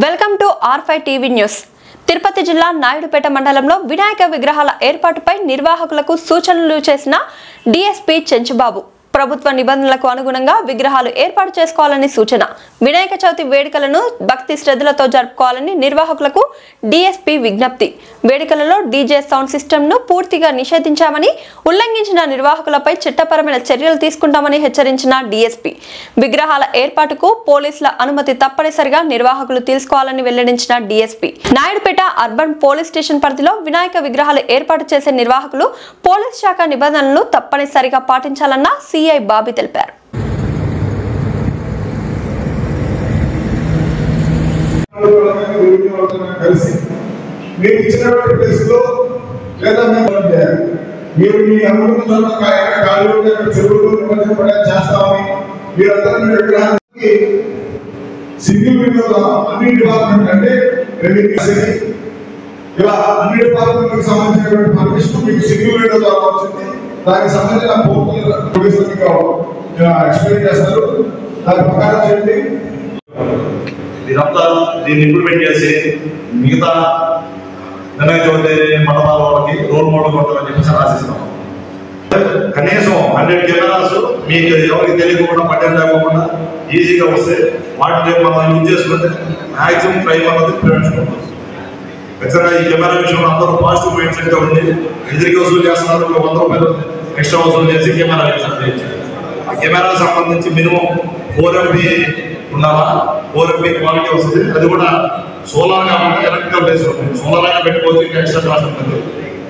Welcome to R5 TV news. Tirupati జిల్లా నాయుడుపేట మండలంలో వినాయక విగ్రహాల ఏర్పాటుపై నిర్వాహకులకు సూచనలు చేసిన డీఎస్పీ చెంచుబాబు ప్రభుత్వ నిబంధనలకు అనుగుణంగా విగ్రహాలు ఏర్పాటు చేసుకోవాలని సూచన. వినాయక చవితి వేడుకలను భక్తి శ్రద్ధలతో జరుపుకోవాలని నిర్వాహకులకు డీఎస్పీ విజ్ఞప్తి. వేడుకలలో డీజే సౌండ్ సిస్టమ్ను పూర్తిగా నిషేధించామని, ఉల్లంఘించిన నిర్వాహకులపై చట్టపరమైన చర్యలు తీసుకుంటామని హెచ్చరించిన డీఎస్పీ. విగ్రహాల ఏర్పాటుకు పోలీసుల అనుమతి తప్పనిసరిగా నిర్వాహకులు తీసుకోవాలని వెల్లడించిన DSP. Naidupeta urban police station పరిధిలో వినాయక విగ్రహాలు ఏర్పాటు చేసే నిర్వాహకులు పోలీస్ శాఖ నిబంధనలను తప్పనిసరిగా పాటించాలన్న సిఐ బాబీ తెలిపారు. సింగిల్ విండో అన్ని డిపార్ట్మెంట్ అంటే ఇలా అన్ని డిపార్ట్మెంట్ సంబంధించినటువంటి పర్మిషన్ మీకు సింగిల్ విండో ద్వారా వచ్చింది. దానికి సంబంధించిన పోలీసులకు ఎక్స్ప్లెయిన్ చేస్తారు, దాని ప్రకారం చేయండి. మీరంతా దీన్ని ఇంప్లిమెంట్ చేసి మిగతా వినాయక చవితి మండపాల వాళ్ళకి రోల్ మోడల్ కొట్టాలని చెప్పేసి ఆశిస్తాం. కనీసం 100 కెమెరాస్ మీకు ఎవరికి తెలియకుండా పట్టెలు లేకుండా ఈజీగా వస్తే వాటిని మనం యూజ్ చేసుకుంటే మ్యాక్సిమం క్రైమ్ అన్నది ప్రివెన్షన్ అవుతుంది. ఖచ్చితంగా ఈ కెమెరా విషయంలో అందరూ పాజిటివ్ మైండ్ సెట్గా ఉండి ఎదురుగా వసూలు చేస్తున్నారు. 100 రూపాయలు ఎక్స్ట్రా వసూలు చేసి కెమెరా చేయించారు. ఆ కెమెరా సంబంధించి మినిమం 4 MB ఉండాలా, 4 MB క్వాలిటీ వస్తుంది. అది కూడా సోలార్ కాకుండా ఎలక్ట్రికల్ బేస్ ఉంటుంది. సోలార్ అయినా పెట్టుకోవచ్చు, ఇంకా ఎక్స్ట్రా కాస్ట్ ఉంటుంది.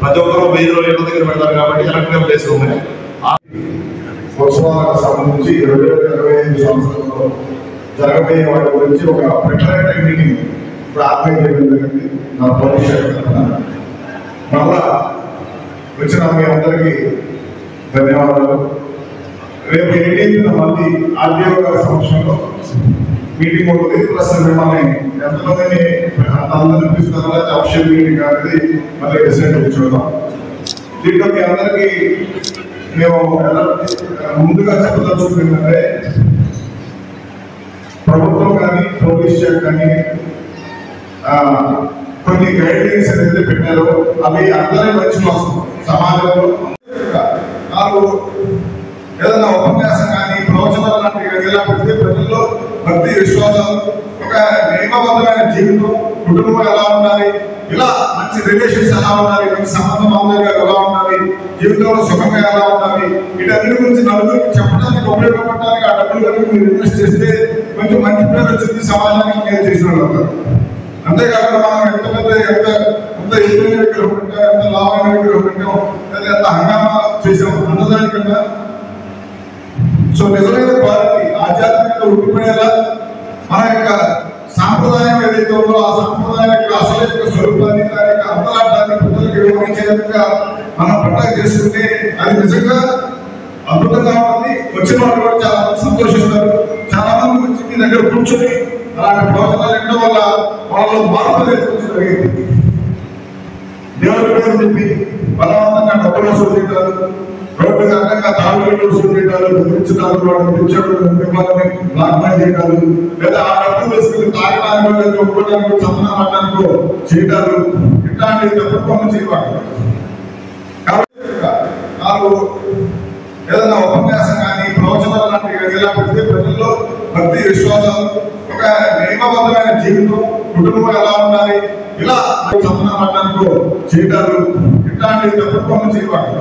ప్రతి ఒక్కరు 1000 ఇళ్ళ దగ్గర పెడతారు కాబట్టి ఎలక్ట్రికల్ బేస్ ఉన్నాయి. ఉత్సవాలకు సంబంధించి 2025 సంవత్సరంలో జరగబోయే వాటి గురించి ఒక ప్రిపరేటరీ మీటింగ్ ఇప్పుడు ఆర్గనైజ్ చేయడం జరిగింది నా పోలీస్ శాఖ తరఫున. మళ్ళా వచ్చిన మీ అందరికీ ధన్యవాదాలు. రేపు 18న మళ్ళీ ఆర్డీఓ గారి సమక్షంలో మీటింగ్ ఉంటుంది. ప్లస్ మిమ్మల్ని ఎంతమందిని అందరినీ తీసుకున్న అఫిషియల్ మీటింగ్ అనేది మళ్ళీ డిసైడ్ చూద్దాం. దీంట్లో మీ అందరికీ మేము ముందుగా చెప్పదలుచుకుంది ఏంటంటే, ప్రభుత్వం కానీ పోలీస్ శాఖ కానీ కొన్ని గైడ్ లైన్స్ ఏదైతే పెట్టారో అవి అందరి మంచి కోసం సమాజంలో నాకు ఏదైనా ఉపన్యాసం కానీ ప్రవచనాలు లాంటివి కానీ ఇలా పెడితే ప్రజల్లో భక్తి విశ్వాసాలు, ఒక నియమబద్ధమైన జీవితం, కుటుంబం ఎలా ఉండాలి, ఇలా మంచి రిలేషన్స్ ఎలా ఉండాలి, మంచి సంబంధం అందరిగా ఎలా ఉండాలి, జీవితంలో సుఖంగా ఎలా ఉండాలి, వీటన్నిటి గురించి నలుగురికి చెప్పడానికి ఉపయోగపడడానికి ఆ డబ్బులు కనుక మీరు ఇన్వెస్ట్ చేస్తే కొంచెం మంచి పేరు వచ్చింది సమాజానికి. నేను చేసిన వాళ్ళు అంతేకాకుండా మనం ఎంత ఇబ్బంది విగ్రహం ఉంటాం, ఎంత లాభమైన విగ్రహం ఉంటాం, లేదా ఎంత హంగామా చేసాం అన్నదానికన్నా సో నిజమైన క్వాలిటీ ఆధ్యాత్మికత ఉండిపోయేలా మన యొక్క సాంప్రదాయం ఏదైతే ఉందో ఆ సాంప్రదాయం యొక్క అసలు యొక్క స్వరూపాన్ని, దాని యొక్క అర్థార్థాన్ని ప్రజలకు వివరించే విధంగా మనం పండుగ చేసుకుంటే అది నిజంగా అద్భుతంగా ఉంది. వచ్చిన వాళ్ళు కూడా చాలా మంది సంతోషిస్తారు. చాలా మంది వచ్చి మీ దగ్గర కూర్చొని అలాంటి ప్రవచనాలు ఎన్నో వల్ల వాళ్ళలో మార్పు జరిగింది. దేవుడి పేరు చెప్పి బలవంతంగా డబ్బులు వసూలు చేయటాలు, రోడ్డు అడ్డంగా తాగుడు వసూలు చేయటాలు, బెదిరించడాలు, వాడు మిమ్మల్ని బ్లాక్మెయిల్ చేయటాలు, లేదా ఆ డబ్బులు వేసుకుని తాగడానికి లేదా ఒప్పుకోవడానికి చంపడానికి చేయటాలు, ఇట్లాంటి తప్పు పనులు చేయవాలి. కాబట్టి నాకు ఏదైనా ఉపన్యాసం కానీ ప్రవచనాలు లాంటివి కానీ ఇలా పెడితే ప్రజల్లో భక్తి విశ్వాసాలు, ఒక నియమబద్ధమైన జీవితం, కుటుంబం ఎలా ఉండాలి, ఇలా చంపడానికి చేయటాలు, ఇట్లాంటి తప్పు పనులు చేయవాలి.